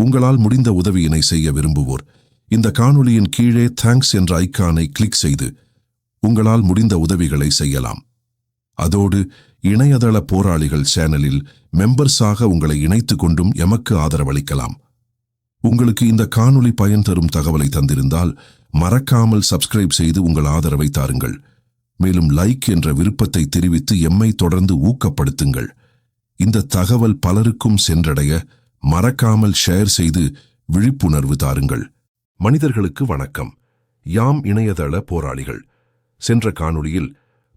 உங்களால் முடிந்த உதவியினை செய்ய விரும்புவோர் இந்த காணொளியின் கீழே தேங்க்ஸ் என்ற ஐகானை கிளிக் செய்து உங்களால் முடிந்த உதவிகளை செய்யலாம். அதோடு இணையதள போராளிகள் சேனலில் மெம்பர்ஸாக உங்களை இணைத்து கொண்டும் எமக்கு ஆதரவளிக்கலாம். உங்களுக்கு இந்த காணொளி பயன் தரும் தகவலை தந்திருந்தால் மறக்காமல் சப்ஸ்கிரைப் செய்து உங்கள் ஆதரவை தாருங்கள். மேலும் லைக் என்ற விருப்பத்தை தெரிவித்து எம்மை தொடர்ந்து ஊக்கப்படுத்துங்கள். இந்த தகவல் பலருக்கும் சென்றடைய மறக்காமல் ஷேர் செய்து விழிப்புணர்வு தாருங்கள். மனிதர்களுக்கு வணக்கம். யாம் இணையதள போராளிகள். சென்ற காணொளியில்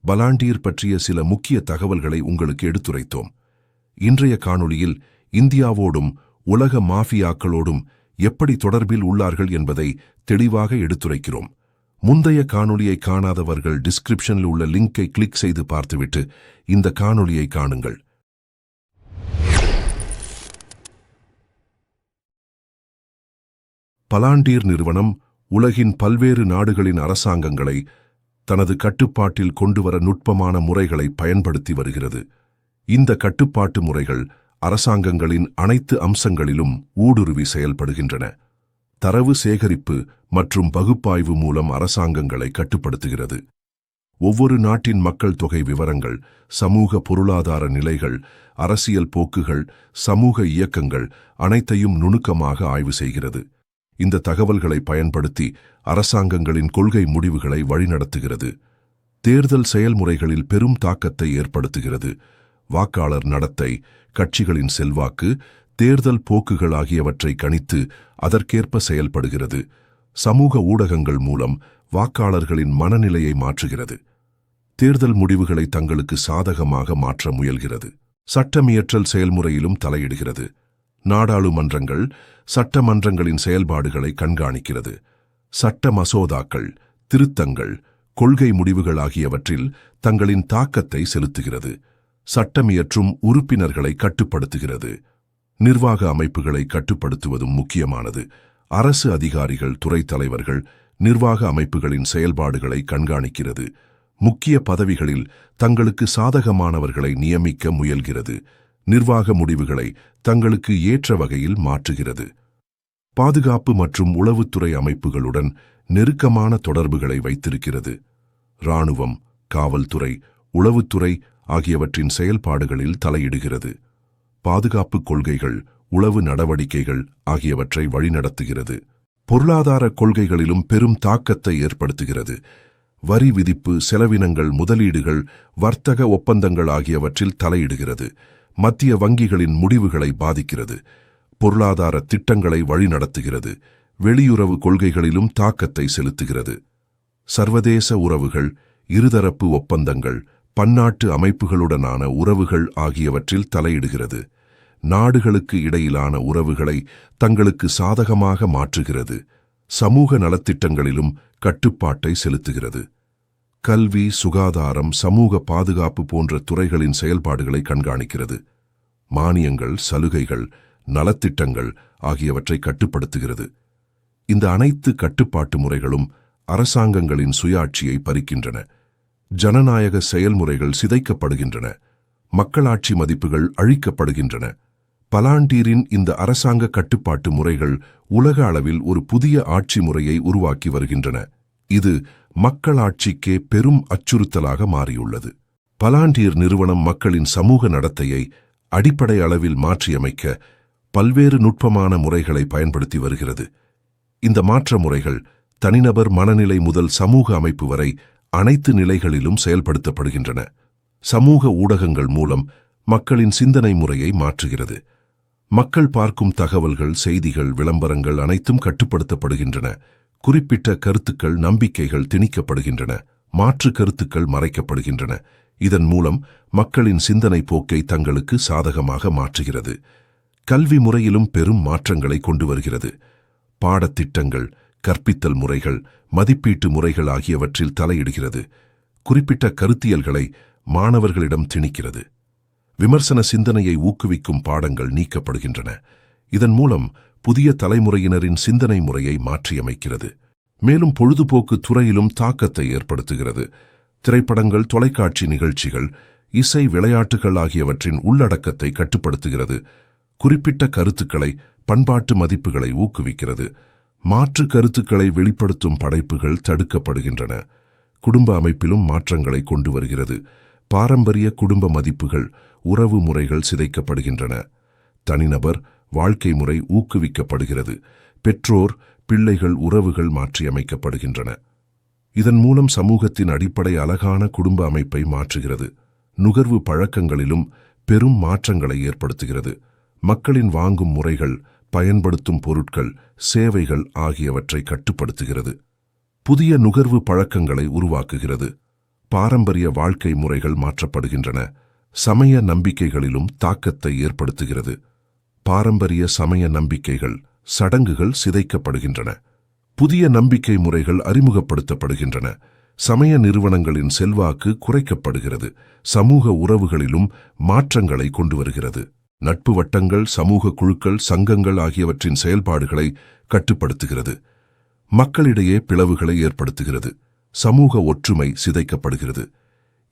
பலாண்டீர் பற்றிய சில முக்கிய தகவல்களை உங்களுக்கு எடுத்துரைத்தோம். இன்றைய காணொளியில் இந்தியாவோடும் உலக மாஃபியாக்களோடும் எப்படி தொடர்பில் உள்ளார்கள் என்பதை தெளிவாக எடுத்துரைக்கிறோம். முந்தைய காணொளியை காணாதவர்கள் டிஸ்கிரிப்ஷனில் உள்ள லிங்கை கிளிக் செய்து பார்த்துவிட்டு இந்த காணொளியை காணுங்கள். பலாண்டீர் நிறுவனம் உலகின் பல்வேறு நாடுகளின் அரசாங்கங்களை தனது கட்டுப்பாட்டில் கொண்டுவர நுட்பமான முறைகளை பயன்படுத்தி வருகிறது. இந்த கட்டுப்பாட்டு முறைகள் அரசாங்கங்களின் அனைத்து அம்சங்களிலும் ஊடுருவி செயல்படுகின்றன. தரவு சேகரிப்பு மற்றும் பகுப்பாய்வு மூலம் அரசாங்கங்களை கட்டுப்படுத்துகிறது. ஒவ்வொரு நாட்டின் மக்கள் தொகை விவரங்கள், சமூக பொருளாதார நிலைகள், அரசியல் போக்குகள், சமூக இயக்கங்கள் அனைத்தையும் நுணுக்கமாக ஆய்வு செய்கிறது. இந்த தகவல்களை பயன்படுத்தி அரசாங்கங்களின் கொள்கை முடிவுகளை வழிநடத்துகிறது. தேர்தல் செயல்முறைகளில் பெரும் தாக்கத்தை ஏற்படுத்துகிறது. வாக்காளர் நடத்தை, கட்சிகளின் செல்வாக்கு, தேர்தல் போக்குகள் ஆகியவற்றை கணித்து அதற்கேற்ப செயல்படுகிறது. சமூக ஊடகங்கள் மூலம் வாக்காளர்களின் மனநிலையை மாற்றுகிறது. தேர்தல் முடிவுகளை தங்களுக்கு சாதகமாக மாற்ற முயல்கிறது. சட்டமியற்றல் செயல்முறையிலும் தலையிடுகிறது. நாடாளுமன்றங்கள், சட்டமன்றங்களின் செயல்பாடுகளை கண்காணிக்கிறது. சட்ட மசோதாக்கள், திருத்தங்கள், கொள்கை முடிவுகள் ஆகியவற்றில் தங்களின் தாக்கத்தை செலுத்துகிறது. சட்டமியற்றும் உறுப்பினர்களை கட்டுப்படுத்துகிறது. நிர்வாக அமைப்புகளை கட்டுப்படுத்துவதும் முக்கியமானது. அரசு அதிகாரிகள், துறை தலைவர்கள், நிர்வாக அமைப்புகளின் செயல்பாடுகளை கண்காணிக்கிறது. முக்கிய பதவிகளில் தங்களுக்கு சாதகமானவர்களை நியமிக்க முயல்கிறது. நிர்வாக முடிவுகளை தங்களுக்கு ஏற்ற வகையில் மாற்றுகிறது. பாதுகாப்பு மற்றும் உளவுத்துறை அமைப்புகளுடன் நெருக்கமான தொடர்புகளை வைத்திருக்கிறது. இராணுவம், காவல்துறை, உளவுத்துறை ஆகியவற்றின் செயல்பாடுகளில் தலையிடுகிறது. பாதுகாப்பு கொள்கைகள், உளவு நடவடிக்கைகள் ஆகியவற்றை வழிநடத்துகிறது. பொருளாதார கொள்கைகளிலும் பெரும் தாக்கத்தை ஏற்படுத்துகிறது. வரி விதிப்பு, செலவினங்கள், முதலீடுகள், வர்த்தக ஒப்பந்தங்கள் ஆகியவற்றில் தலையிடுகிறது. மத்திய வங்கிகளின் முடிவுகளை பாதிக்கிறது. பொருளாதார திட்டங்களை வழிநடத்துகிறது. வெளியுறவு கொள்கைகளிலும் தாக்கத்தை செலுத்துகிறது. சர்வதேச உறவுகள், இருதரப்பு ஒப்பந்தங்கள், பன்னாட்டு அமைப்புகளுடனான உறவுகள் ஆகியவற்றில் தலையிடுகிறது. நாடுகளுக்கு இடையிலான உறவுகளை தங்களுக்கு சாதகமாக மாற்றுகிறது. சமூக நலத்திட்டங்களிலும் கட்டுப்பாட்டை செலுத்துகிறது. கல்வி, சுகாதாரம், சமூக பாதுகாப்பு போன்ற துறைகளின் செயல்பாடுகளை கண்காணிக்கிறது. மானியங்கள், சலுகைகள், நலத்திட்டங்கள் ஆகியவற்றை கட்டுப்படுத்துகிறது. இந்த அனைத்து கட்டுப்பாட்டு முறைகளும் அரசாங்கங்களின் சுயாட்சியை பறிக்கின்றன. ஜனநாயக செயல்முறைகள் சிதைக்கப்படுகின்றன. மக்களாட்சி மதிப்புகள் அழிக்கப்படுகின்றன. பலாண்டீரின் இந்த அரசாங்க கட்டுப்பாட்டு முறைகள் உலக அளவில் ஒரு புதிய ஆட்சி முறையை உருவாக்கி வருகின்றன. இது மக்களாட்சிக்கே பெரும் அச்சுறுத்தலாக மாறியுள்ளது. பலாண்டீர் நிறுவனம் மக்களின் சமூக நடத்தையை அடிப்படை அளவில் மாற்றியமைக்க பல்வேறு நுட்பமான முறைகளை பயன்படுத்தி வருகிறது. இந்த மாற்ற முறைகள் தனிநபர் மனநிலை முதல் சமூக அமைப்பு வரை அனைத்து நிலைகளிலும் செயல்படுத்தப்படுகின்றன. சமூக ஊடகங்கள் மூலம் மக்களின் சிந்தனை முறையை மாற்றுகிறது. மக்கள் பார்க்கும் தகவல்கள், செய்திகள், விளம்பரங்கள் அனைத்தும் கட்டுப்படுத்தப்படுகின்றன. குறிப்பிட்ட கருத்துக்கள், நம்பிக்கைகள் திணிக்கப்படுகின்றன. மாற்று கருத்துக்கள் மறைக்கப்படுகின்றன. இதன் மூலம் மக்களின் சிந்தனை போக்கை தங்களுக்கு சாதகமாக மாற்றுகிறது. கல்வி முறையிலும் பெரும் மாற்றங்களை கொண்டு வருகிறது. பாடத்திட்டங்கள், கற்பித்தல் முறைகள், மதிப்பீட்டு முறைகள் ஆகியவற்றில் தலையிடுகிறது. குறிப்பிட்ட கருத்தியல்களை மாணவர்களிடம் திணிக்கிறது. விமர்சன சிந்தனையை ஊக்குவிக்கும் பாடங்கள் நீக்கப்படுகின்றன. இதன் மூலம் புதிய தலைமுறையினரின் சிந்தனை முறையை மாற்றியமைக்கிறது. மேலும் பொழுதுபோக்கு துறையிலும் தாக்கத்தை ஏற்படுத்துகிறது. திரைப்படங்கள், தொலைக்காட்சி நிகழ்ச்சிகள், இசை, விளையாட்டுகள் ஆகியவற்றின் உள்ளடக்கத்தை கட்டுப்படுத்துகிறது. குறிப்பிட்ட கருத்துக்களை பண்பாட்டு மதிப்புகளை ஊக்குவிக்கிறது. மாற்று கருத்துக்களை வெளிப்படுத்தும் படைப்புகள் தடுக்கப்படுகின்றன. குடும்ப அமைப்பிலும் மாற்றங்களை கொண்டு வருகிறது. பாரம்பரிய குடும்ப மதிப்புகள், உறவு முறைகள் சிதைக்கப்படுகின்றன. தனிநபர் வாழ்க்கை முறை ஊக்குவிக்கப்படுகிறது. பெற்றோர் பிள்ளைகள் உறவுகள் மாற்றியமைக்கப்படுகின்றன. இதன் மூலம் சமூகத்தின் அடிப்படை அழகான குடும்ப அமைப்பை மாற்றுகிறது. நுகர்வு பழக்கங்களிலும் பெரும் மாற்றங்களை ஏற்படுத்துகிறது. மக்களின் வாங்கும் முறைகள், பயன்படுத்தும் பொருட்கள், சேவைகள் ஆகியவற்றை கட்டுப்படுத்துகிறது. புதிய நுகர்வு பழக்கங்களை உருவாக்குகிறது. பாரம்பரிய வாழ்க்கை முறைகள் மாற்றப்படுகின்றன. சமய நம்பிக்கைகளிலும் தாக்கத்தை ஏற்படுத்துகிறது. பாரம்பரிய சமய நம்பிக்கைகள், சடங்குகள் சிதைக்கப்படுகின்றன. புதிய நம்பிக்கை முறைகள் அறிமுகப்படுத்தப்படுகின்றன. சமய நிறுவனங்களின் செல்வாக்கு குறைக்கப்படுகிறது. சமூக உறவுகளிலும் மாற்றங்களை கொண்டு வருகிறது. நட்பு வட்டங்கள், சமூக குழுக்கள், சங்கங்கள் ஆகியவற்றின் செயல்பாடுகளை கட்டுப்படுத்துகிறது. மக்களிடையே பிளவுகளை ஏற்படுத்துகிறது. சமூக ஒற்றுமை சிதைக்கப்படுகிறது.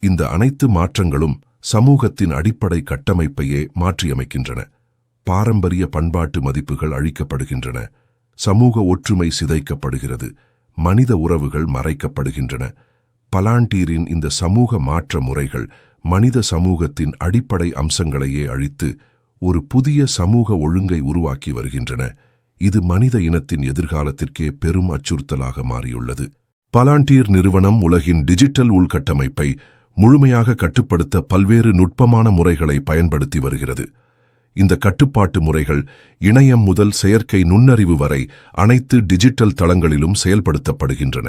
இந்த அனைத்து மாற்றங்களும் சமூகத்தின் அடிப்படை கட்டமைப்பையே மாற்றியமைக்கின்றன. பாரம்பரிய பண்பாட்டு மதிப்புகள் அழிக்கப்படுகின்றன. சமூக ஒற்றுமை சிதைக்கப்படுகிறது. மனித உறவுகள் மறைக்கப்படுகின்றன. பலாண்டீரின் இந்த சமூக மாற்ற முறைகள் மனித சமூகத்தின் அடிப்படை அம்சங்களையே அழித்து ஒரு புதிய சமூக ஒழுங்கை உருவாக்கி வருகின்றன. இது மனித இனத்தின் எதிர்காலத்திற்கே பெரும் அச்சுறுத்தலாக மாறியுள்ளது. பலாண்டீர் நிறுவனம் உலகின் டிஜிட்டல் உள்கட்டமைப்பை முழுமையாக கட்டுப்படுத்த பல்வேறு நுட்பமான முறைகளை பயன்படுத்தி வருகிறது. இந்த கட்டுப்பாட்டு முறைகள் இணையம் முதல் செயற்கை நுண்ணறிவு வரை அனைத்து டிஜிட்டல் தளங்களிலும் செயல்படுத்தப்படுகின்றன.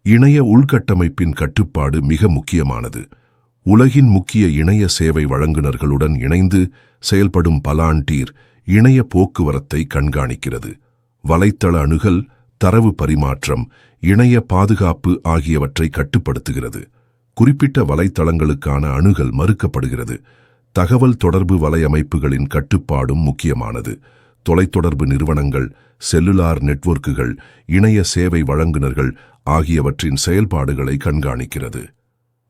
இணைய உள்கட்டமைப்பின் கட்டுப்பாடு மிக முக்கியமானது. உலகின் முக்கிய இணைய சேவை வழங்குநர்களுடன் இணைந்து செயல்படும் பலாண்டீர் இணைய போக்குவரத்தை கண்காணிக்கிறது. வலைத்தள அணுகல், தரவு பரிமாற்றம், இணைய பாதுகாப்பு ஆகியவற்றை கட்டுப்படுத்துகிறது. குறிப்பிட்ட வலைத்தளங்களுக்கான அணுகல் மறுக்கப்படுகிறது. தகவல் தொடர்பு வலையமைப்புகளின் கட்டுப்பாடும் முக்கியமானது. தொலைத்தொடர்பு நிறுவனங்கள், செல்லுலார் நெட்வொர்க்குகள், இணைய சேவை வழங்குநர்கள் ஆகியவற்றின் செயல்பாடுகளை கண்காணிக்கிறது.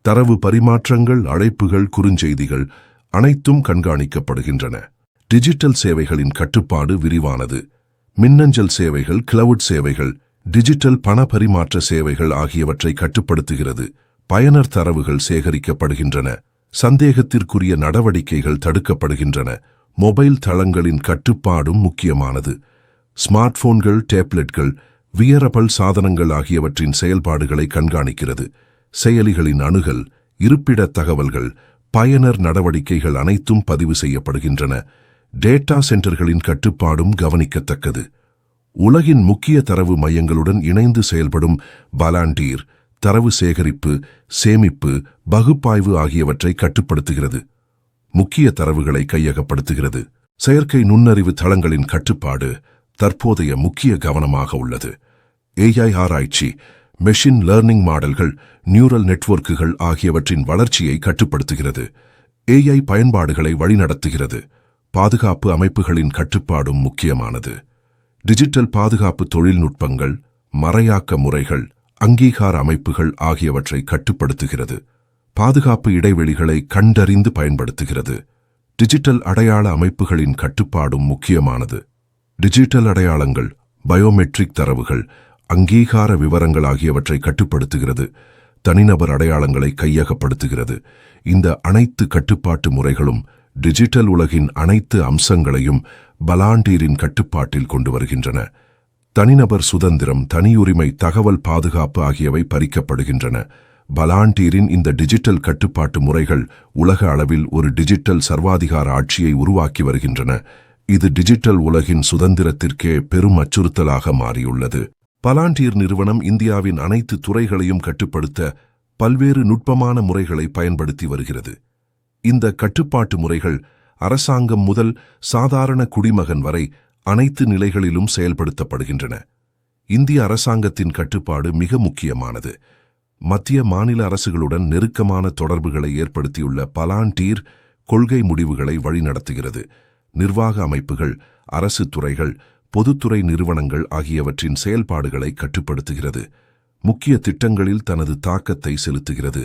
தரவு பரிமாற்றங்கள், அழைப்புகள், குறுஞ்செய்திகள் அனைத்தும் கண்காணிக்கப்படுகின்றன. டிஜிட்டல் சேவைகளின் கட்டுப்பாடு விரிவானது. மின்னஞ்சல் சேவைகள், கிளவுட் சேவைகள், டிஜிட்டல் பண பரிமாற்ற சேவைகள் ஆகியவற்றை கட்டுப்படுத்துகிறது. பயனர் தரவுகள் சேகரிக்கப்படுகின்றன. சந்தேகத்திற்குரிய நடவடிக்கைகள் தடுக்கப்படுகின்றன. மொபைல் தளங்களின் கட்டுப்பாடும் முக்கியமானது. ஸ்மார்ட் போன்கள், டேப்லெட்கள், வியரபிள் சாதனங்கள் ஆகியவற்றின் செயல்பாடுகளை கண்காணிக்கிறது. செயலிகளின் அணுகல், இருப்பிட தகவல்கள், பயனர் நடவடிக்கைகள் அனைத்தும் பதிவு செய்யப்படுகின்றன. டேட்டா சென்டர்களின் கட்டுப்பாடும் கவனிக்கத்தக்கது. உலகின் முக்கிய தரவு மையங்களுடன் இணைந்து செயல்படும் பலாண்டீர் தரவு சேகரிப்பு, சேமிப்பு, பகுப்பாய்வு ஆகியவற்றை கட்டுப்படுத்துகிறது. முக்கிய தரவுகளை கையகப்படுத்துகிறது. செயற்கை நுண்ணறிவு தளங்களின் கட்டுப்பாடு தற்போதைய முக்கிய கவனமாக உள்ளது. AI ஆராய்ச்சி, மெஷின் லேர்னிங் மாடல்கள், நியூரல் நெட்வொர்க்குகள் ஆகியவற்றின் வளர்ச்சியை கட்டுப்படுத்துகிறது. AI பயன்பாடுகளை வழிநடத்துகிறது. பாதுகாப்பு அமைப்புகளின் கட்டுப்பாடும் முக்கியமானது. டிஜிட்டல் பாதுகாப்பு தொழில்நுட்பங்கள், மறையாக்க முறைகள், அங்கீகார அமைப்புகள் ஆகியவற்றை கட்டுப்படுத்துகிறது. பாதுகாப்பு இடைவெளிகளை கண்டறிந்து பயன்படுத்துகிறது. டிஜிட்டல் அடையாள அமைப்புகளின் கட்டுப்பாடும் முக்கியமானது. டிஜிட்டல் அடையாளங்கள், பயோமெட்ரிக் தரவுகள், அங்கீகார விவரங்கள் ஆகியவற்றை கட்டுப்படுத்துகிறது. தனிநபர் அடையாளங்களை கையகப்படுத்துகிறது. இந்த அனைத்து கட்டுப்பாட்டு முறைகளும் டிஜிட்டல் உலகின் அனைத்து அம்சங்களையும் பலாண்டீரின் கட்டுப்பாட்டில் கொண்டு வருகின்றன. தனிநபர் சுதந்திரம், தனியுரிமை, தகவல் பாதுகாப்பு ஆகியவை பறிக்கப்படுகின்றன. பலாண்டீரின் இந்த டிஜிட்டல் கட்டுப்பாட்டு முறைகள் உலக அளவில் ஒரு டிஜிட்டல் சர்வாதிகார ஆட்சியை உருவாக்கி வருகின்றன. இது டிஜிட்டல் உலகின் சுதந்திரத்திற்கே பெரும் அச்சுறுத்தலாக மாறியுள்ளது. பலாண்டீர் நிறுவனம் இந்தியாவின் அனைத்து துறைகளையும் கட்டுப்படுத்த பல்வேறு நுட்பமான முறைகளை பயன்படுத்தி வருகிறது. இந்த கட்டுப்பாட்டு முறைகள் அரசாங்கம் முதல் சாதாரண குடிமகன் வரை அனைத்து நிலைகளிலும் செயல்படுத்தப்படுகின்றன. இந்திய அரசாங்கத்தின் கட்டுப்பாடு மிக முக்கியமானது. மத்திய மாநில அரசுகளுடன் நெருக்கமான தொடர்புகளை ஏற்படுத்தியுள்ள பலாண்டீர் கொள்கை முடிவுகளை வழிநடத்துகிறது. நிர்வாக அமைப்புகள், அரசு துறைகள், பொதுத்துறை நிறுவனங்கள் ஆகியவற்றின் செயல்பாடுகளை கட்டுப்படுத்துகிறது. முக்கிய திட்டங்களில் தனது தாக்கத்தை செலுத்துகிறது.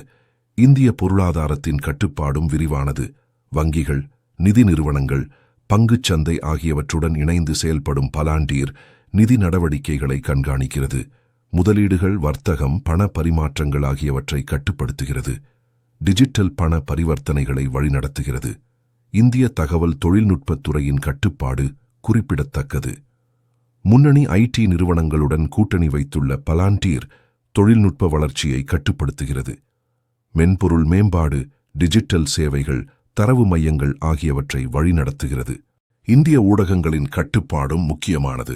இந்திய பொருளாதாரத்தின் கட்டுப்பாடும் விரிவானது. வங்கிகள், நிதி நிறுவனங்கள், பங்குச்சந்தை ஆகியவற்றுடன் இணைந்து செயல்படும் பலாண்டீர் நிதி நடவடிக்கைகளை கண்காணிக்கிறது. முதலீடுகள், வர்த்தகம், பண பரிமாற்றங்கள் ஆகியவற்றை கட்டுப்படுத்துகிறது. டிஜிட்டல் பண பரிவர்த்தனைகளை வழிநடத்துகிறது. இந்திய தகவல் தொழில்நுட்பத் துறையின் கட்டுப்பாடு குறிப்பிடத்தக்கது. முன்னணி ஐடி நிறுவனங்களுடன் கூட்டணி வைத்துள்ள பலாண்டீர் தொழில்நுட்ப வளர்ச்சியை கட்டுப்படுத்துகிறது. மென்பொருள் மேம்பாடு, டிஜிட்டல் சேவைகள், தரவு மையங்கள் ஆகியவற்றை வழிநடத்துகிறது. இந்திய ஊடகங்களின் கட்டுப்பாடும் முக்கியமானது.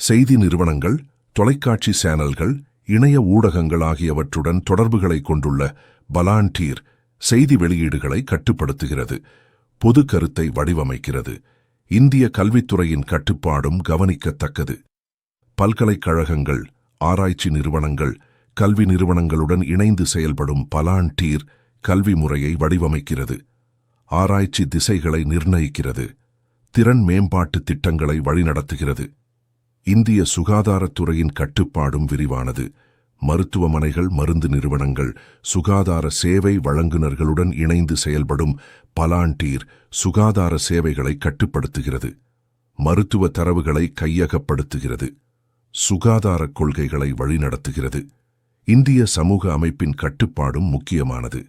செய்தி நிறுவனங்கள், தொலைக்காட்சி சேனல்கள், இணைய ஊடகங்கள் ஆகியவற்றுடன் தொடர்புகளை கொண்டுள்ள பலாண்டீர் செய்தி வெளியீடுகளை கட்டுப்படுத்துகிறது. பொது கருத்தை வடிவமைக்கிறது. இந்திய கல்வித்துறையின் கட்டுப்பாடும் கவனிக்கத்தக்கது. பல்கலைக்கழகங்கள், ஆராய்ச்சி நிறுவனங்கள், கல்வி நிறுவனங்களுடன் இணைந்து செயல்படும் பலாண்டீர் கல்வி முறையை வடிவமைக்கிறது. ஆராய்ச்சி திசைகளை நிர்ணயிக்கிறது. திறன் மேம்பாட்டு திட்டங்களை வழிநடத்துகிறது. இந்திய சுகாதாரத்துறையின் கட்டுப்பாடும் விரிவானது. மருத்துவமனைகள், மருந்து நிறுவனங்கள், சுகாதார சேவை வழங்குநர்களுடன் இணைந்து செயல்படும் பலாண்டீர் சுகாதார சேவைகளை கட்டுப்படுத்துகிறது. மருத்துவ தரவுகளை கையகப்படுத்துகிறது. சுகாதார கொள்கைகளை வழிநடத்துகிறது. இந்திய சமூக அமைப்பின் கட்டுப்பாடும் முக்கியமானது.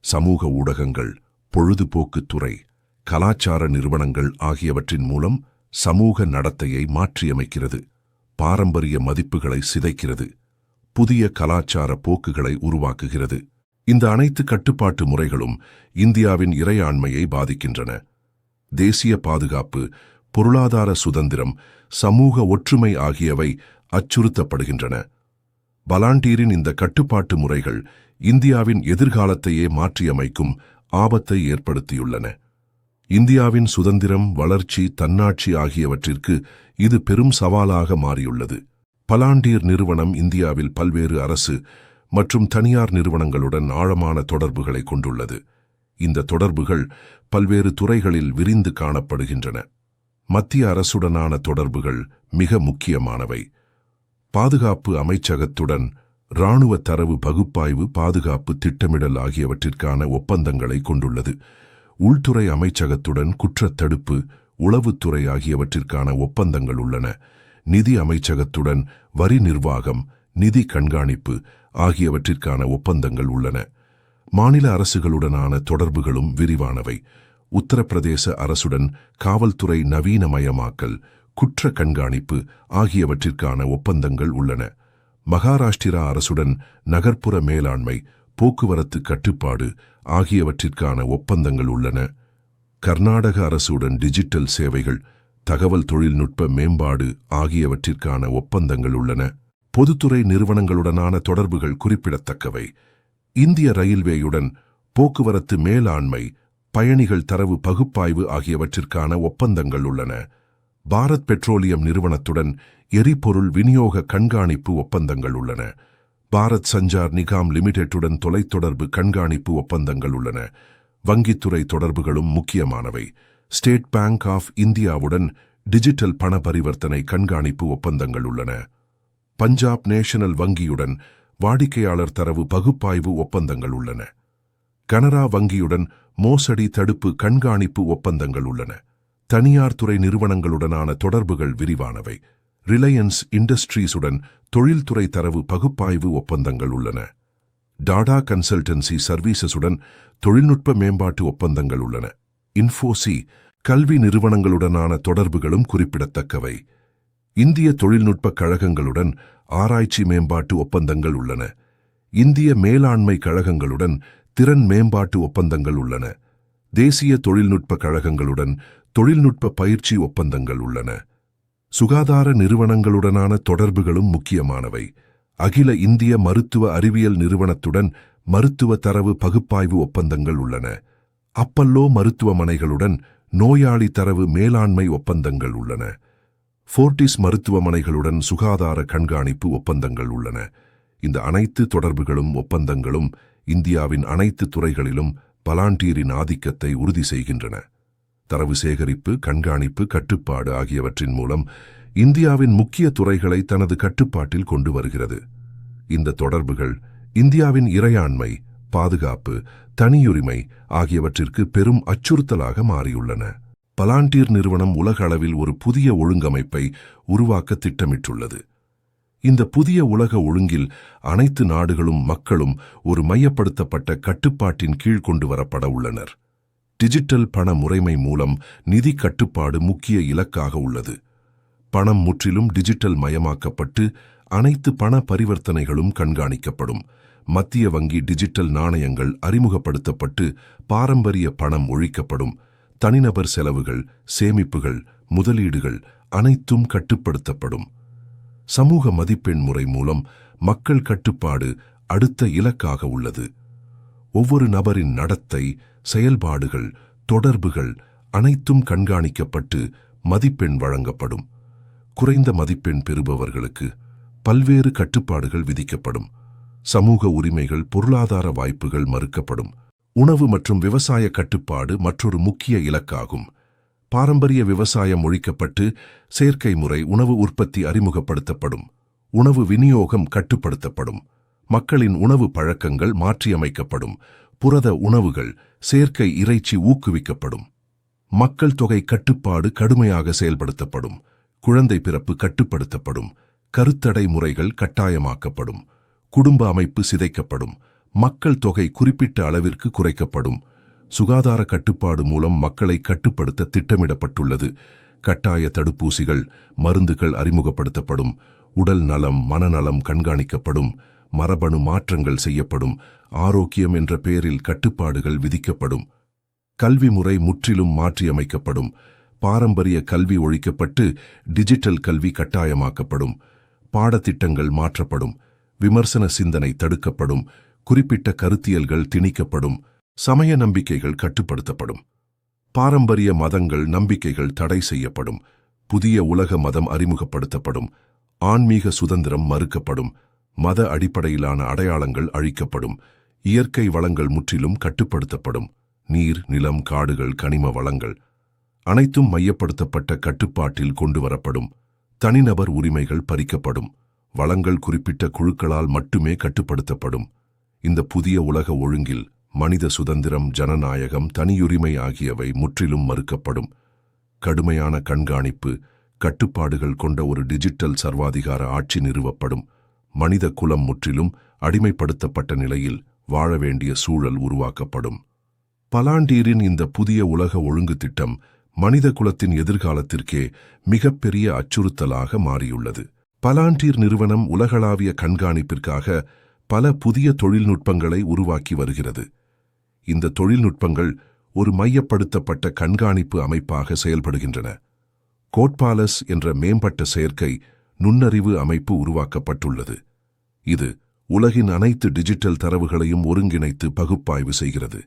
சமூக ஊடகங்கள், பொழுதுபோக்குத்துறை, கலாச்சார நிறுவனங்கள் ஆகியவற்றின் மூலம் சமூக நடத்தையை மாற்றியமைக்கிறது. பாரம்பரிய மதிப்புகளை சிதைக்கிறது. புதிய கலாச்சார போக்குகளை உருவாக்குகிறது. இந்த அனைத்து கட்டுப்பாட்டு முறைகளும் இந்தியாவின் இறையாண்மையை பாதிக்கின்றன. தேசிய பாதுகாப்பு, பொருளாதார சுதந்திரம், சமூக ஒற்றுமை ஆகியவை அச்சுறுத்தப்படுகின்றன. பலாண்டீரின் இந்த கட்டுப்பாட்டு முறைகள் இந்தியாவின் எதிர்காலத்தையே மாற்றியமைக்கும் ஆபத்தை ஏற்படுத்தியுள்ளன. இந்தியாவின் சுதந்திரம், வளர்ச்சி, தன்னாட்சி ஆகியவற்றிற்கு இது பெரும் சவாலாக மாறியுள்ளது. பலாண்டீர் நிறுவனம் இந்தியாவில் பல்வேறு அரசு மற்றும் தனியார் நிறுவனங்களுடன் ஆழமான தொடர்புகளை கொண்டுள்ளது. இந்த தொடர்புகள் பல்வேறு துறைகளில் விரிந்து காணப்படுகின்றன. மத்திய அரசுடனான தொடர்புகள் மிக முக்கியமானவை. பாதுகாப்பு அமைச்சகத்துடன் இராணுவ தரவு பகுப்பாய்வு, பாதுகாப்பு திட்டமிடல் ஆகியவற்றிற்கான ஒப்பந்தங்களை கொண்டுள்ளது. உள்துறை அமைச்சகத்துடன் குற்றத்தடுப்பு, உளவுத்துறை ஆகியவற்றிற்கான ஒப்பந்தங்கள் உள்ளன. நிதி அமைச்சகத்துடன் வரி நிர்வாகம், நிதி கண்காணிப்பு ஆகியவற்றிற்கான ஒப்பந்தங்கள் உள்ளன. மாநில அரசுகளுடனான தொடர்புகளும் விரிவானவை. உத்தரப்பிரதேச அரசுடன் காவல்துறை நவீனமயமாக்கல், குற்ற கண்காணிப்பு ஆகியவற்றிற்கான ஒப்பந்தங்கள் உள்ளன. மகாராஷ்டிரா அரசுடன் நகர்ப்புற மேலாண்மை, போக்குவரத்து கட்டுப்பாடு ஆகியவற்றிற்கான ஒப்பந்தங்கள் உள்ளன. கர்நாடக அரசுடன் டிஜிட்டல் சேவைகள், தகவல் தொழில்நுட்ப மேம்பாடு ஆகியவற்றிற்கான ஒப்பந்தங்கள் உள்ளன. பொதுத்துறை நிறுவனங்களுடனான தொடர்புகள் குறிப்பிடத்தக்கவை. இந்திய ரயில்வேயுடன் போக்குவரத்து மேலாண்மை, பயணிகள் தரவு பகுப்பாய்வு ஆகியவற்றிற்கான ஒப்பந்தங்கள் உள்ளன. பாரத் பெட்ரோலியம் நிறுவனத்துடன் எரிபொருள் விநியோக கண்காணிப்பு ஒப்பந்தங்கள் உள்ளன. பாரத் சஞ்சார் நிகாம் லிமிடெட்டுடன் தொலைத்தொடர்பு கண்காணிப்பு ஒப்பந்தங்கள் உள்ளன. வங்கித்துறை தொடர்புகளும் முக்கியமானவை. ஸ்டேட் பேங்க் ஆஃப் இந்தியாவுடன் டிஜிட்டல் பண பரிவர்த்தனை கண்காணிப்பு ஒப்பந்தங்கள் உள்ளன. பஞ்சாப் நேஷனல் வங்கியுடன் வாடிக்கையாளர் தரவு பகுப்பாய்வு ஒப்பந்தங்கள் உள்ளன. கனரா வங்கியுடன் மோசடி தடுப்பு கண்காணிப்பு ஒப்பந்தங்கள் உள்ளன. தனியார் துறை நிறுவனங்களுடனான தொடர்புகள் விரிவானவை. ரிலையன்ஸ் இண்டஸ்ட்ரீஸுடன் தொழில்துறை தரவு பகுப்பாய்வு ஒப்பந்தங்கள் உள்ளன. டாடா கன்சல்டன்சி சர்வீசஸுடன் தொழில்நுட்ப மேம்பாட்டு ஒப்பந்தங்கள் உள்ளன. இன்ஃபோசி கல்வி நிறுவனங்களுடனான தொடர்புகளும் குறிப்பிடத்தக்கவை. இந்திய தொழில்நுட்ப கழகங்களுடன் ஆராய்ச்சி மேம்பாட்டு ஒப்பந்தங்கள் உள்ளன. இந்திய மேலாண்மை கழகங்களுடன் திறன் மேம்பாட்டு ஒப்பந்தங்கள் உள்ளன. தேசிய தொழில்நுட்ப கழகங்களுடன் தொழில்நுட்ப பயிற்சி ஒப்பந்தங்கள் உள்ளன. சுகாதார நிறுவனங்களுடனான தொடர்புகளும் முக்கியமானவை. அகில இந்திய மருத்துவ அறிவியல் நிறுவனத்துடன் மருத்துவ தரவு பகுப்பாய்வு ஒப்பந்தங்கள் உள்ளன. அப்பல்லோ மருத்துவமனைகளுடன் நோயாளி தரவு மேலாண்மை ஒப்பந்தங்கள் உள்ளன. ஃபோர்டிஸ் மருத்துவமனைகளுடன் சுகாதார கண்காணிப்பு ஒப்பந்தங்கள் உள்ளன. இந்த அனைத்து தொடர்புகளும் ஒப்பந்தங்களும் இந்தியாவின் அனைத்து துறைகளிலும் பலாண்டீரின் ஆதிக்கத்தை உறுதி செய்கின்றன. தரவு சேகரிப்பு, கண்காணிப்பு, கட்டுப்பாடு ஆகியவற்றின் மூலம் இந்தியாவின் முக்கிய துறைகளை தனது கட்டுப்பாட்டில் கொண்டு வருகிறது. இந்த தொடர்புகள் இந்தியாவின் இறையாண்மை, பாதுகாப்பு, தனியுரிமை ஆகியவற்றிற்கு பெரும் அச்சுறுத்தலாக மாறியுள்ளன. பலாண்டீர் நிறுவனம் உலக அளவில் ஒரு புதிய ஒழுங்கமைப்பை உருவாக்க திட்டமிட்டுள்ளது. இந்த புதிய உலக ஒழுங்கில் அனைத்து நாடுகளும் மக்களும் ஒரு மையப்படுத்தப்பட்ட கட்டுப்பாட்டின் கீழ் கொண்டு வரப்பட உள்ளனர். டிஜிட்டல் பண முறைமை மூலம் நிதி கட்டுப்பாடு முக்கிய இலக்காக உள்ளது. பணம் முற்றிலும் டிஜிட்டல் மயமாக்கப்பட்டு அனைத்து பண பரிவர்த்தனைகளும் கண்காணிக்கப்படும். மத்திய வங்கி டிஜிட்டல் நாணயங்கள் அறிமுகப்படுத்தப்பட்டு பாரம்பரிய பணம் ஒழிக்கப்படும். தனிநபர் செலவுகள், சேமிப்புகள், முதலீடுகள் அனைத்தும் கட்டுப்படுத்தப்படும். சமூக மதிப்பெண் முறை மூலம் மக்கள் கட்டுப்பாடு அடுத்த இலக்காக உள்ளது. ஒவ்வொரு நபரின் நடத்தை, செயல்பாடுகள், தொடர்புகள் அனைத்தும் கண்காணிக்கப்பட்டு மதிப்பெண் வழங்கப்படும். குறைந்த மதிப்பெண் பெறுபவர்களுக்கு பல்வேறு கட்டுப்பாடுகள் விதிக்கப்படும். சமூக உரிமைகள், பொருளாதார வாய்ப்புகள் மறுக்கப்படும். உணவு மற்றும் விவசாய கட்டுப்பாடு மற்றொரு முக்கிய இலக்காகும். பாரம்பரிய விவசாயம் ஒழிக்கப்பட்டு செயற்கை முறை உணவு உற்பத்தி அறிமுகப்படுத்தப்படும். உணவு விநியோகம் கட்டுப்படுத்தப்படும். மக்களின் உணவு பழக்கங்கள் மாற்றியமைக்கப்படும். புரத உணவுகள், செயற்கை இறைச்சி ஊக்குவிக்கப்படும். மக்கள் தொகை கட்டுப்பாடு கடுமையாக செயல்படுத்தப்படும். குழந்தை பிறப்பு கட்டுப்படுத்தப்படும். கருத்தடை முறைகள் கட்டாயமாக்கப்படும். குடும்ப அமைப்பு சிதைக்கப்படும். மக்கள் தொகை குறிப்பிட்ட அளவிற்கு குறைக்கப்படும். சுகாதார கட்டுப்பாடு மூலம் மக்களை கட்டுப்படுத்த திட்டமிடப்பட்டுள்ளது. கட்டாய தடுப்பூசிகள், மருந்துகள் அறிமுகப்படுத்தப்படும். உடல் நலம், மனநலம் கண்காணிக்கப்படும். மரபணு மாற்றங்கள் செய்யப்படும். ஆரோக்கியம் என்ற பெயரில் கட்டுப்பாடுகள் விதிக்கப்படும். கல்வி முறை முற்றிலும் மாற்றியமைக்கப்படும். பாரம்பரிய கல்வி ஒழிக்கப்பட்டு டிஜிட்டல் கல்வி கட்டாயமாக்கப்படும். பாடத்திட்டங்கள் மாற்றப்படும். விமர்சன சிந்தனை தடுக்கப்படும். குறிப்பிட்ட கருத்தியல்கள் திணிக்கப்படும். சமய நம்பிக்கைகள் கட்டுப்படுத்தப்படும். பாரம்பரிய மதங்கள், நம்பிக்கைகள் தடை செய்யப்படும். புதிய உலக மதம் அறிமுகப்படுத்தப்படும். ஆன்மீக சுதந்திரம் மறுக்கப்படும். மத அடிப்படையிலான அடையாளங்கள் அழிக்கப்படும். இயற்கை வளங்கள் முற்றிலும் கட்டுப்படுத்தப்படும். நீர், நிலம், காடுகள், கனிம வளங்கள் அனைத்தும் மையப்படுத்தப்பட்ட கட்டுப்பாட்டில் கொண்டு வரப்படும். தனிநபர் உரிமைகள் பறிக்கப்படும். வளங்கள் குறிப்பிட்ட குழுக்களால் மட்டுமே கட்டுப்படுத்தப்படும். இந்த புதிய உலக ஒழுங்கில் மனித சுதந்திரம், ஜனநாயகம், தனியுரிமை ஆகியவை முற்றிலும் மறுக்கப்படும். கடுமையான கண்காணிப்பு, கட்டுப்பாடுகள் கொண்ட ஒரு டிஜிட்டல் சர்வாதிகார ஆட்சி நிறுவப்படும். மனித குலம் முற்றிலும் அடிமைப்படுத்தப்பட்ட நிலையில் வாழ வேண்டிய சூழல் உருவாக்கப்படும். பலாண்டீரின் இந்த புதிய உலக ஒழுங்கு திட்டம் மனித குலத்தின் எதிர்காலத்திற்கே மிகப்பெரிய அச்சுறுத்தலாக மாறியுள்ளது. பலாண்டீர் நிறுவனம் உலகளாவிய கண்காணிப்பிற்காக பல புதிய தொழில்நுட்பங்களை உருவாக்கி வருகிறது. இந்த தொழில்நுட்பங்கள் ஒரு மையப்படுத்தப்பட்ட கண்காணிப்பு அமைப்பாக செயல்படுகின்றன. கோட்பாலஸ் என்ற மேம்பட்ட செயற்கை நுண்ணறிவு அமைப்பு உருவாக்கப்பட்டுள்ளது. இது உலகின் அனைத்து டிஜிட்டல் தரவுகளையும் ஒருங்கிணைத்து பகுப்பாய்வு செய்கிறது.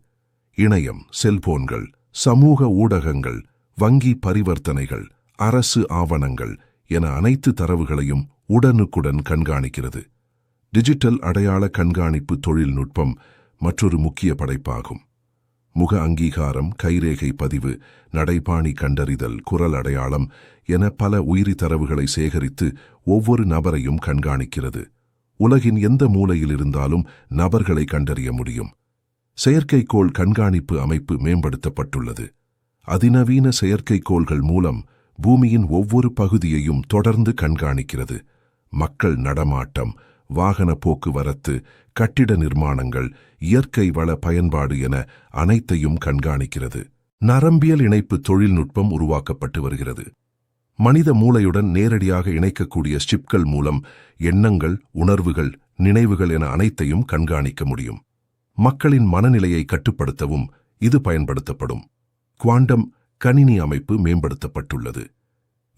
இணையம், செல்போன்கள், சமூக ஊடகங்கள், வங்கி பரிவர்த்தனைகள், அரசு ஆவணங்கள் என அனைத்து தரவுகளையும் உடனுக்குடன் கண்காணிக்கிறது. டிஜிட்டல் அடையாள கண்காணிப்பு தொழில்நுட்பம் மற்றொரு முக்கிய படைப்பாகும். முக அங்கீகாரம், கைரேகை பதிவு, நடைபாணி கண்டறிதல், குரல் அடையாளம் என பல உயிரி தரவுகளை சேகரித்து ஒவ்வொரு நபரையும் கண்காணிக்கிறது. உலகின் எந்த மூலையில் இருந்தாலும் நபர்களை கண்டறிய முடியும். செயற்கைக்கோள் கண்காணிப்பு அமைப்பு மேம்படுத்தப்பட்டுள்ளது. அதிநவீன செயற்கைக்கோள்கள் மூலம் பூமியின் ஒவ்வொரு பகுதியையும் தொடர்ந்து கண்காணிக்கிறது. மக்கள் நடமாட்டம், வாகன போக்குவரத்து, கட்டிட நிர்மாணங்கள், இயற்கை வள பயன்பாடு என அனைத்தையும் கண்காணிக்கிறது. நரம்பியல் இணைப்பு தொழில்நுட்பம் உருவாக்கப்பட்டு வருகிறது. மனித மூளையுடன் நேரடியாக இணைக்கக்கூடிய சிப்கள் மூலம் எண்ணங்கள், உணர்வுகள், நினைவுகள் என அனைத்தையும் கண்காணிக்க முடியும். மக்களின் மனநிலையை கட்டுப்படுத்தவும் இது பயன்படுத்தப்படும். குவாண்டம் கணினி அமைப்பு மேம்படுத்தப்பட்டுள்ளது.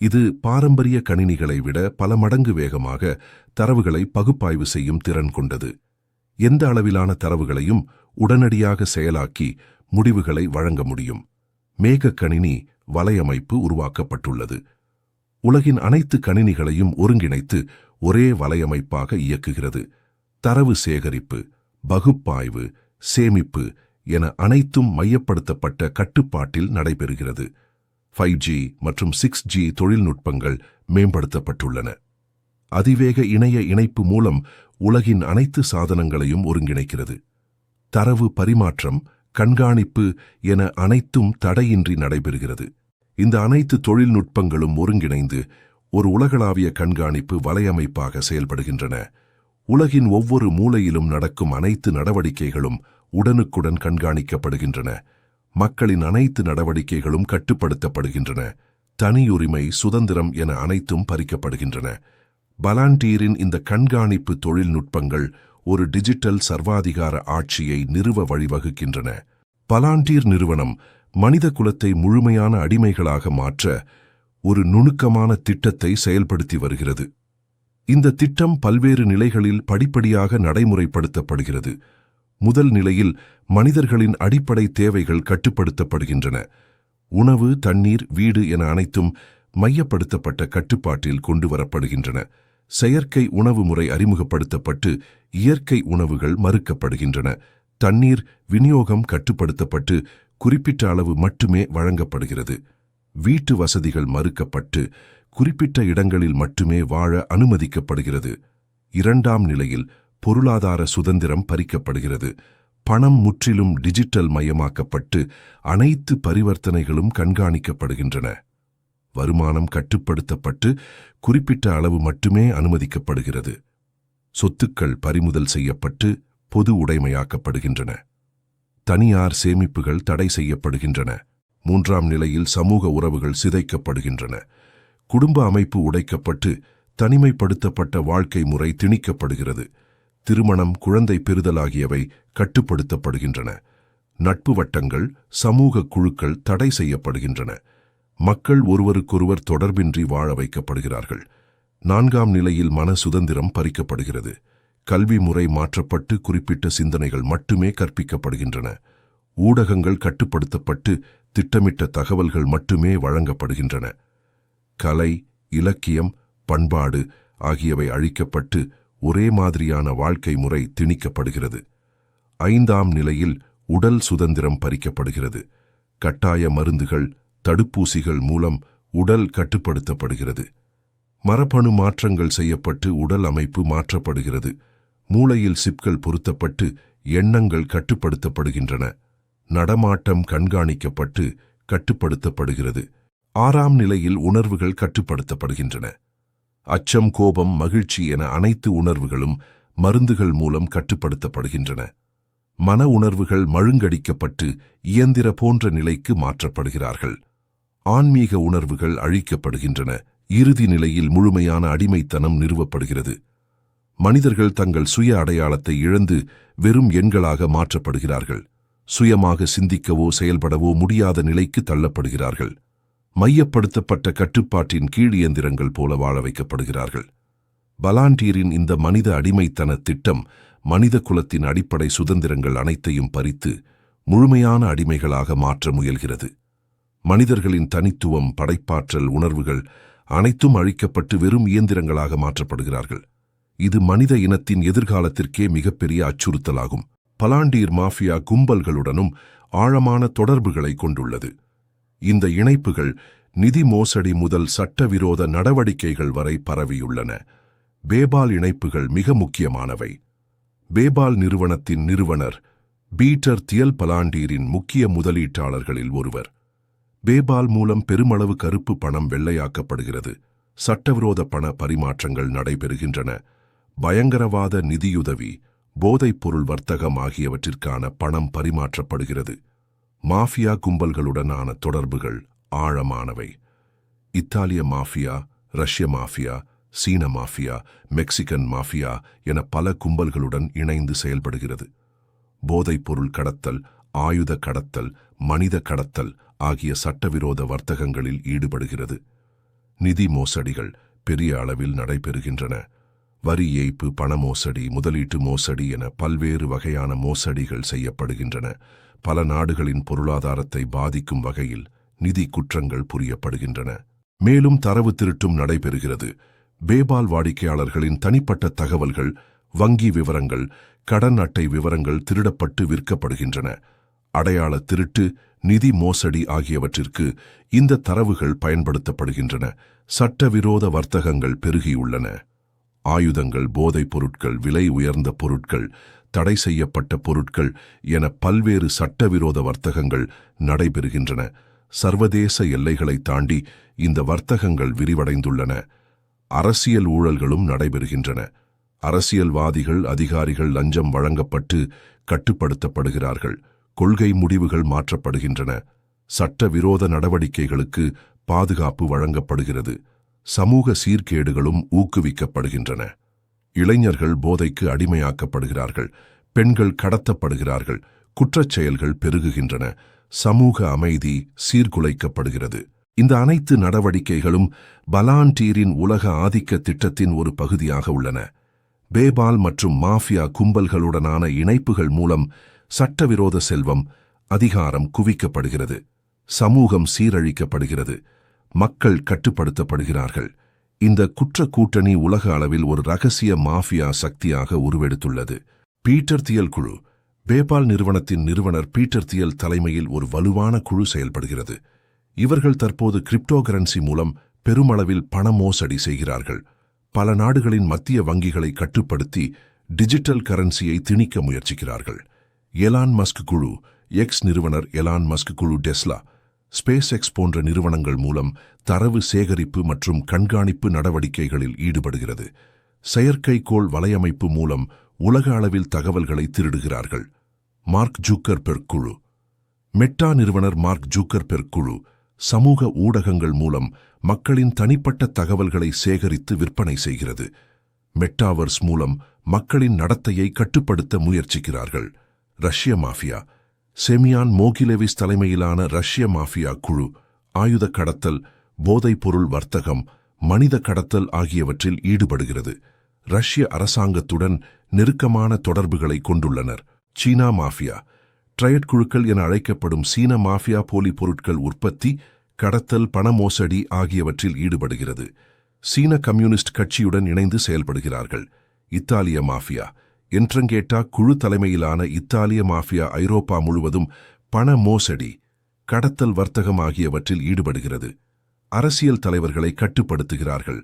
இது பாரம்பரிய கணினிகளை விட பல மடங்கு வேகமாக தரவுகளை பகுப்பாய்வு செய்யும் திறன் கொண்டது. எந்த அளவிலான தரவுகளையும் உடனடியாக செயலாக்கி முடிவுகளை வழங்க முடியும். மேக கணினி வலையமைப்பு உருவாக்கப்பட்டுள்ளது. உலகின் அனைத்து கணினிகளையும் ஒருங்கிணைத்து ஒரே வலையமைப்பாக இயக்குகிறது. தரவு சேகரிப்பு, பகுப்பாய்வு, சேமிப்பு என அனைத்தும் மையப்படுத்தப்பட்ட கட்டுப்பாட்டில் நடைபெறுகிறது. 5G மற்றும் 6G தொழில்நுட்பங்கள் மேம்படுத்தப்பட்டுள்ளன. அதிவேக இணைய இணைப்பு மூலம் உலகின் அனைத்து சாதனங்களையும் ஒருங்கிணைக்கிறது. தரவு பரிமாற்றம், கண்காணிப்பு என அனைத்தும் தடையின்றி நடைபெறுகிறது. இந்த அனைத்து தொழில்நுட்பங்களும் ஒருங்கிணைந்து ஒரு உலகளாவிய கண்காணிப்பு வலையமைப்பாக செயல்படுகின்றன. உலகின் ஒவ்வொரு மூலையிலும் நடக்கும் அனைத்து நடவடிக்கைகளும் உடனுக்குடன் கண்காணிக்கப்படுகின்றன. மக்களின் அனைத்து நடவடிக்கைகளும் கட்டுப்படுத்தப்படுகின்றன. தனியுரிமை, சுதந்திரம் என அனைத்தும் பறிக்கப்படுகின்றன. பலாண்டீரின் இந்த கண்காணிப்பு தொழில்நுட்பங்கள் ஒரு டிஜிட்டல் சர்வாதிகார ஆட்சியை நிறுவ வழிவகுக்கின்றன. பலாண்டீர் நிறுவனம் மனித குலத்தை முழுமையான அடிமைகளாக மாற்ற ஒரு நுணுக்கமான திட்டத்தை செயல்படுத்தி வருகிறது. இந்த திட்டம் பல்வேறு நிலைகளில் படிப்படியாக நடைமுறைப்படுத்தப்படுகிறது. முதல் நிலையில் மனிதர்களின் அடிப்படை தேவைகள் கட்டுப்படுத்தப்படுகின்றன. உணவு, தண்ணீர், வீடு என அனைத்தும் மையப்படுத்தப்பட்ட கட்டுப்பாட்டில் கொண்டு வரப்படுகின்றன. செயற்கை உணவு முறை அறிமுகப்படுத்தப்பட்டு இயற்கை உணவுகள் மறுக்கப்படுகின்றன. தண்ணீர் விநியோகம் கட்டுப்படுத்தப்பட்டு குறிப்பிட்ட அளவு மட்டுமே வழங்கப்படுகிறது. வீட்டு வசதிகள் மறுக்கப்பட்டு குறிப்பிட்ட இடங்களில் மட்டுமே வாழ அனுமதிக்கப்படுகிறது. இரண்டாம் நிலையில் பொருளாதார சுதந்திரம் பறிக்கப்படுகிறது. பணம் முற்றிலும் டிஜிட்டல் மயமாக்கப்பட்டு அனைத்து பரிவர்த்தனைகளும் கண்காணிக்கப்படுகின்றன. வருமானம் கட்டுப்படுத்தப்பட்டு குறிப்பிட்ட அளவு மட்டுமே அனுமதிக்கப்படுகிறது. சொத்துக்கள் பறிமுதல் செய்யப்பட்டு பொது உடைமையாக்கப்படுகின்றன. தனியார் சேமிப்புகள் தடை செய்யப்படுகின்றன. மூன்றாம் நிலையில் சமூக உறவுகள் சிதைக்கப்படுகின்றன. குடும்ப அமைப்பு உடைக்கப்பட்டு தனிமைப்படுத்தப்பட்ட வாழ்க்கை முறை திணிக்கப்படுகிறது. திருமணம், குழந்தை பெறுதல் ஆகியவை கட்டுப்படுத்தப்படுகின்றன. நட்பு வட்டங்கள், சமூக குழுக்கள் தடை செய்யப்படுகின்றன. மக்கள் ஒருவருக்கொருவர் தொடர்பின்றி வாழ வைக்கப்படுகிறார்கள். நான்காம் நிலையில் மன சுதந்திரம் பறிக்கப்படுகிறது. கல்வி முறை மாற்றப்பட்டு குறிப்பிட்ட சிந்தனைகள் மட்டுமே கற்பிக்கப்படுகின்றன. ஊடகங்கள் கட்டுப்படுத்தப்பட்டு திட்டமிட்ட தகவல்கள் மட்டுமே வழங்கப்படுகின்றன. கலை, இலக்கியம், பண்பாடு ஆகியவை அழிக்கப்பட்டு ஒரே மாதிரியான வாழ்க்கை முறை திணிக்கப்படுகிறது. ஐந்தாம் நிலையில் உடல் சுதந்திரம் பறிக்கப்படுகிறது. கட்டாய மருந்துகள், தடுப்பூசிகள் மூலம் உடல் கட்டுப்படுத்தப்படுகிறது. மரபணு மாற்றங்கள் செய்யப்பட்டு உடல் அமைப்பு மாற்றப்படுகிறது. மூளையில் சிப்கள் பொருத்தப்பட்டு எண்ணங்கள் கட்டுப்படுத்தப்படுகின்றன. நடமாட்டம் கண்காணிக்கப்பட்டு கட்டுப்படுத்தப்படுகிறது. ஆறாம் நிலையில் உணர்வுகள் கட்டுப்படுத்தப்படுகின்றன. அச்சம், கோபம், மகிழ்ச்சி என அனைத்து உணர்வுகளும் மருந்துகள் மூலம் கட்டுப்படுத்தப்படுகின்றன. மன உணர்வுகள் மழுங்கடிக்கப்பட்டு இயந்திர போன்ற நிலைக்கு மாற்றப்படுகிறார்கள். ஆன்மீக உணர்வுகள் அழிக்கப்படுகின்றன. இறுதி நிலையில் முழுமையான அடிமைத்தனம் நிறுவப்படுகிறது. மனிதர்கள் தங்கள் சுய அடையாளத்தை இழந்து வெறும் எண்களாக மாற்றப்படுகிறார்கள். சுயமாக சிந்திக்கவோ செயல்படவோ முடியாத நிலைக்கு தள்ளப்படுகிறார்கள். மையப்படுத்தப்பட்ட கட்டுப்பாட்டின் கீழ் இயந்திரங்கள் போல வாழ வைக்கப்படுகிறார்கள். பலாண்டீரின் இந்த மனித அடிமைத்தன திட்டம் மனித குலத்தின் அடிப்படை சுதந்திரங்கள் அனைத்தையும் பறித்து முழுமையான அடிமைகளாக மாற்ற முயல்கிறது. மனிதர்களின் தனித்துவம், படைப்பாற்றல், உணர்வுகள் அனைத்தும் அழிக்கப்பட்டு வெறும் இயந்திரங்களாக மாற்றப்படுகிறார்கள். இது மனித இனத்தின் எதிர்காலத்திற்கே மிகப்பெரிய அச்சுறுத்தலாகும். பலாண்டீர் மாஃபியா கும்பல்களுடனும் ஆழமான தொடர்புகளை கொண்டுள்ளது. இந்த இணைப்புகள் நிதி மோசடி முதல் சட்டவிரோத நடவடிக்கைகள் வரை பரவியுள்ளன. பேபால் இணைப்புகள் மிக முக்கியமானவை. பேபால் நிறுவனத்தின் நிறுவனர் பீட்டர் தியல் பலாண்டீரின் முக்கிய முதலீட்டாளர்களில் ஒருவர். பேபால் மூலம் பெருமளவு கருப்பு பணம் வெள்ளையாக்கப்படுகிறது. சட்டவிரோத பண பரிமாற்றங்கள் நடைபெறுகின்றன. பயங்கரவாத நிதியுதவி, போதைப்பொருள் வர்த்தகம் ஆகியவற்றிற்கான பணம் பரிமாற்றப்படுகிறது. மாஃபியா கும்பல்களுடனான தொடர்புகள் ஆழமானவை. இத்தாலிய மாஃபியா, ரஷ்ய மாஃபியா, சீன மாஃபியா, மெக்சிகன் மாஃபியா என பல கும்பல்களுடன் இணைந்து செயல்படுகிறது. போதைப்பொருள் கடத்தல், ஆயுத கடத்தல், மனித கடத்தல் ஆகிய சட்டவிரோத வர்த்தகங்களில் ஈடுபடுகிறது. நிதி மோசடிகள் பெரிய அளவில் நடைபெறுகின்றன. வரி ஏய்ப்பு, பண மோசடி, முதலீட்டு மோசடி என பல்வேறு வகையான மோசடிகள் செய்யப்படுகின்றன. பல நாடுகளின் பொருளாதாரத்தை பாதிக்கும் வகையில் நிதி குற்றங்கள் புரியப்படுகின்றன. மேலும் தரவு திருட்டும் நடைபெறுகிறது. பேபால் வாடிக்கையாளர்களின் தனிப்பட்ட தகவல்கள், வங்கி விவரங்கள், கடன் அட்டை விவரங்கள் திருடப்பட்டு விற்கப்படுகின்றன. அடையாள திருட்டு, நிதி மோசடி ஆகியவற்றிற்கு இந்த தரவுகள் பயன்படுத்தப்படுகின்றன. சட்டவிரோத வர்த்தகங்கள் பெருகியுள்ளன. ஆயுதங்கள், போதைப் பொருட்கள், விலை உயர்ந்த பொருட்கள், தடை செய்யப்பட்ட பொருட்கள் என பல்வேறு சட்டவிரோத வர்த்தகங்கள் நடைபெறுகின்றன. சர்வதேச எல்லைகளை தாண்டி இந்த வர்த்தகங்கள் விரிவடைந்துள்ளன. அரசியல் ஊழல்களும் நடைபெறுகின்றன. அரசியல்வாதிகள், அதிகாரிகள் லஞ்சம் வழங்கப்பட்டு கட்டுப்படுத்தப்படுகிறார்கள். கொள்கை முடிவுகள் மாற்றப்படுகின்றன. சட்டவிரோத நடவடிக்கைகளுக்கு பாதுகாப்பு வழங்கப்படுகிறது. சமூக சீர்கேடுகளும் ஊக்குவிக்கப்படுகின்றன. இளைஞர்கள் போதைக்கு அடிமையாக்கப்படுகிறார்கள். பெண்கள் கடத்தப்படுகிறார்கள். குற்றச் செயல்கள் பெருகுகின்றன. சமூக அமைதி சீர்குலைக்கப்படுகிறது. இந்த அனைத்து நடவடிக்கைகளும் பலாண்டீரின் உலக ஆதிக்க திட்டத்தின் ஒரு பகுதியாக உள்ளன. பேபால் மற்றும் மாஃபியா கும்பல்களுடனான இணைப்புகள் மூலம் சட்டவிரோத செல்வம், அதிகாரம் குவிக்கப்படுகிறது. சமூகம் சீரழிக்கப்படுகிறது. மக்கள் கட்டுப்படுத்தப்படுகிறார்கள். இந்த குற்ற கூட்டணி உலக அளவில் ஒரு ரகசிய மாஃபியா சக்தியாக உருவெடுத்துள்ளது. பீட்டர் தியல் குழு. பேபால் நிறுவனத்தின் நிறுவனர் பீட்டர் தியல் தலைமையில் ஒரு வலுவான குழு செயல்படுகிறது. இவர்கள் தற்போது கிரிப்டோகரன்சி மூலம் பெருமளவில் பண மோசடி செய்கிறார்கள். பல நாடுகளின் மத்திய வங்கிகளை கட்டுப்படுத்தி டிஜிட்டல் கரன்சியை திணிக்க முயற்சிக்கிறார்கள். எலான் மஸ்க் குழு. எக்ஸ் நிறுவனர் எலான் மஸ்க் குழு டெஸ்லா, ஸ்பேஸ் எக்ஸ் போன்ற நிறுவனங்கள் மூலம் தரவு சேகரிப்பு மற்றும் கண்காணிப்பு நடவடிக்கைகளில் ஈடுபடுகிறது. செயற்கைக்கோள் வலையமைப்பு மூலம் உலக அளவில் தகவல்களை திருடுகிறார்கள். மார்க் ஜூக்கர்பெர்க் குழு. மெட்டா நிறுவனர் மார்க் ஜூக்கர்பெர்க் குழு சமூக ஊடகங்கள் மூலம் மக்களின் தனிப்பட்ட தகவல்களை சேகரித்து விற்பனை செய்கிறது. மெட்டாவர்ஸ் மூலம் மக்களின் நடத்தையை கட்டுப்படுத்த முயற்சிக்கிறார்கள். ரஷ்ய மாஃபியா. செமியான் மோகிலெவிஸ் தலைமையிலான ரஷ்ய மாஃபியா குழு ஆயுத கடத்தல், போதைப்பொருள் வர்த்தகம், மனித கடத்தல் ஆகியவற்றில் ஈடுபடுகிறது. ரஷ்ய அரசாங்கத்துடன் நெருக்கமான தொடர்புகளை கொண்டுள்ளனர். சீனா மாஃபியா. ட்ரையட் குழுக்கள் என அழைக்கப்படும் சீன மாஃபியா போலி பொருட்கள் உற்பத்தி, கடத்தல், பண மோசடி ஆகியவற்றில் ஈடுபடுகிறது. சீன கம்யூனிஸ்ட் கட்சியுடன் இணைந்து செயல்படுகிறார்கள். இத்தாலிய மாஃபியா. என்ட்ரங்கேட்டா குழு தலைமையிலான இத்தாலிய மாஃபியா ஐரோப்பா முழுவதும் பண மோசடி, கடத்தல், வர்த்தகம் ஆகியவற்றில் ஈடுபடுகிறது. அரசியல் தலைவர்களை கட்டுப்படுத்துகிறார்கள்.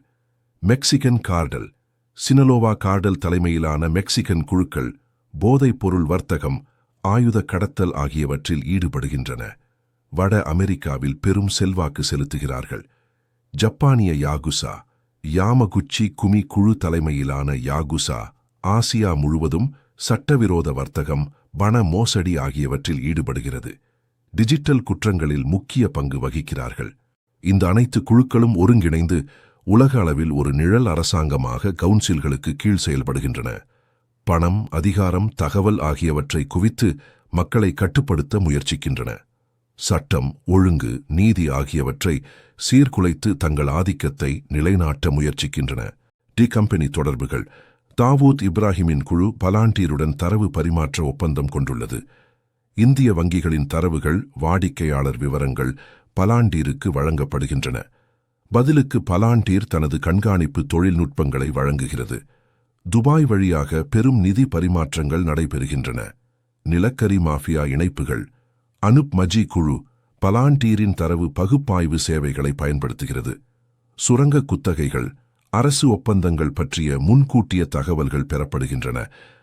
மெக்சிகன் கார்டல். சினலோவா கார்டல் தலைமையிலான மெக்சிகன் குழுக்கள் போதைப் பொருள் வர்த்தகம், ஆயுத கடத்தல் ஆகியவற்றில் ஈடுபடுகின்றன. வட அமெரிக்காவில் பெரும் செல்வாக்கு செலுத்துகிறார்கள். ஜப்பானிய யாகுசா. யாமகுச்சி குமி குழு தலைமையிலான யாகுசா ஆசியா முழுவதும் சட்டவிரோத வர்த்தகம், பண மோசடி ஆகியவற்றில் ஈடுபடுகிறது. டிஜிட்டல் குற்றங்களில் முக்கிய பங்கு வகிக்கிறார்கள். இந்த அனைத்து குழுக்களும் ஒருங்கிணைந்து உலக அளவில் ஒரு நிழல் அரசாங்கமாக கவுன்சில்களுக்கு கீழ் செயல்படுகின்றன. பணம், அதிகாரம், தகவல் ஆகியவற்றை குவித்து மக்களை கட்டுப்படுத்த முயற்சிக்கின்றன. சட்டம், ஒழுங்கு, நீதி ஆகியவற்றை சீர்குலைத்து தங்கள் ஆதிக்கத்தை நிலைநாட்ட முயற்சிக்கின்றன. டி கம்பெனி தொடர்புகள். தாவூத் இப்ராஹிமின் குழு பலாண்டீருடன் தரவு பரிமாற்ற ஒப்பந்தம் கொண்டுள்ளது. இந்திய வங்கிகளின் தரவுகள், வாடிக்கையாளர் விவரங்கள் பலாண்டீருக்கு வழங்கப்படுகின்றன. பதிலுக்கு பலாண்டீர் தனது கண்காணிப்பு தொழில்நுட்பங்களை வழங்குகிறது. துபாய் வழியாக பெரும் நிதி பரிமாற்றங்கள் நடைபெறுகின்றன. நிலக்கரி மாஃபியா இணைப்புகள். அனுப் மஜி குழு பலாண்டீரின் தரவு பகுப்பாய்வு சேவைகளை பயன்படுத்துகிறது. சுரங்க குத்தகைகள், அரசு ஒப்பந்தங்கள் பற்றிய முன்கூட்டிய தகவல்கள் பெறப்படுகின்றன.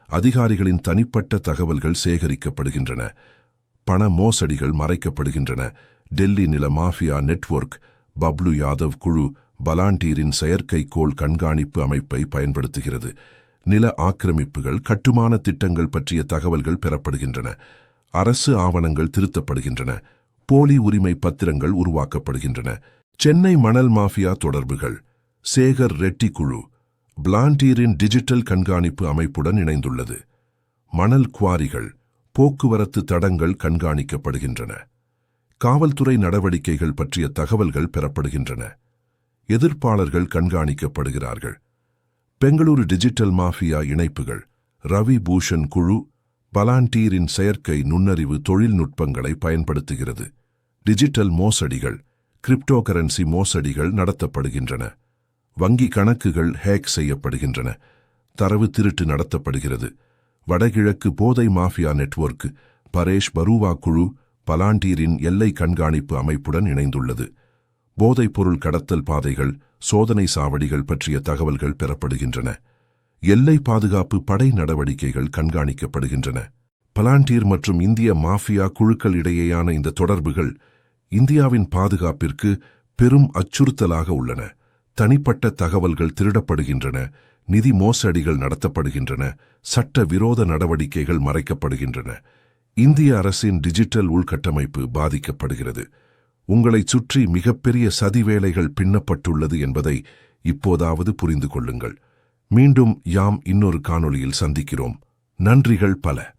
அதிகாரிகளின் தனிப்பட்ட தகவல்கள் சேகரிக்கப்படுகின்றன. பண மோசடிகள் மறைக்கப்படுகின்றன. டெல்லி நில மாஃபியா நெட்வொர்க். பப்ளு யாதவ் குழு பலாண்டீரின் செயற்கைக்கோள் கண்காணிப்பு அமைப்பை பயன்படுத்துகிறது. நில ஆக்கிரமிப்புகள், கட்டுமான திட்டங்கள் பற்றிய தகவல்கள் பெறப்படுகின்றன. அரசு ஆவணங்கள் திருத்தப்படுகின்றன. போலி உரிமை பத்திரங்கள் உருவாக்கப்படுகின்றன. சென்னை மணல் மாஃபியா தொடர்புகள். சேகர் ரெட்டி குழு பலாண்டீரின் டிஜிட்டல் கண்காணிப்பு அமைப்புடன் இணைந்துள்ளது. மணல் குவாரிகள், போக்குவரத்து தடங்கள் கண்காணிக்கப்படுகின்றன. காவல்துறை நடவடிக்கைகள் பற்றிய தகவல்கள் பெறப்படுகின்றன. எதிர்ப்பாளர்கள் கண்காணிக்கப்படுகிறார்கள். பெங்களூரு டிஜிட்டல் மாஃபியா இணைப்புகள். ரவி பூஷன் குழு பலாண்டீரின் செயற்கை நுண்ணறிவு தொழில்நுட்பங்களை பயன்படுத்துகிறது. டிஜிட்டல் மோசடிகள், கிரிப்டோகரன்சி மோசடிகள் நடத்தப்படுகின்றன. வங்கி கணக்குகள் ஹேக் செய்யப்படுகின்றன. தரவு திருட்டு நடத்தப்படுகிறது. வடகிழக்கு போதை மாஃபியா நெட்வொர்க். பரேஷ் பரூவா குழு பலாண்டீரின் எல்லை கண்காணிப்பு அமைப்புடன் இணைந்துள்ளது. போதைப் பொருள் கடத்தல் பாதைகள், சோதனை சாவடிகள் பற்றிய தகவல்கள் பெறப்படுகின்றன. எல்லை பாதுகாப்பு படை நடவடிக்கைகள் கண்காணிக்கப்படுகின்றன. பலாண்டீர் மற்றும் இந்திய மாஃபியா குழுக்கள் இடையேயான இந்த தொடர்புகள் இந்தியாவின் பாதுகாப்பிற்கு பெரும் அச்சுறுத்தலாக உள்ளன. தனிப்பட்ட தகவல்கள் திருடப்படுகின்றன, நிதி மோசடிகள் நடத்தப்படுகின்றன, சட்ட விரோத நடவடிக்கைகள் மறைக்கப்படுகின்றன. இந்திய அரசின் டிஜிட்டல் உள்கட்டமைப்பு பாதிக்கப்படுகிறது. உங்களைச் சுற்றி மிகப்பெரிய சதிவேலைகள் பின்னப்பட்டுள்ளது என்பதை இப்போதாவது புரிந்து கொள்ளுங்கள். மீண்டும் யாம் இன்னொரு காணொளியில் சந்திக்கிறோம். நன்றிகள் பல.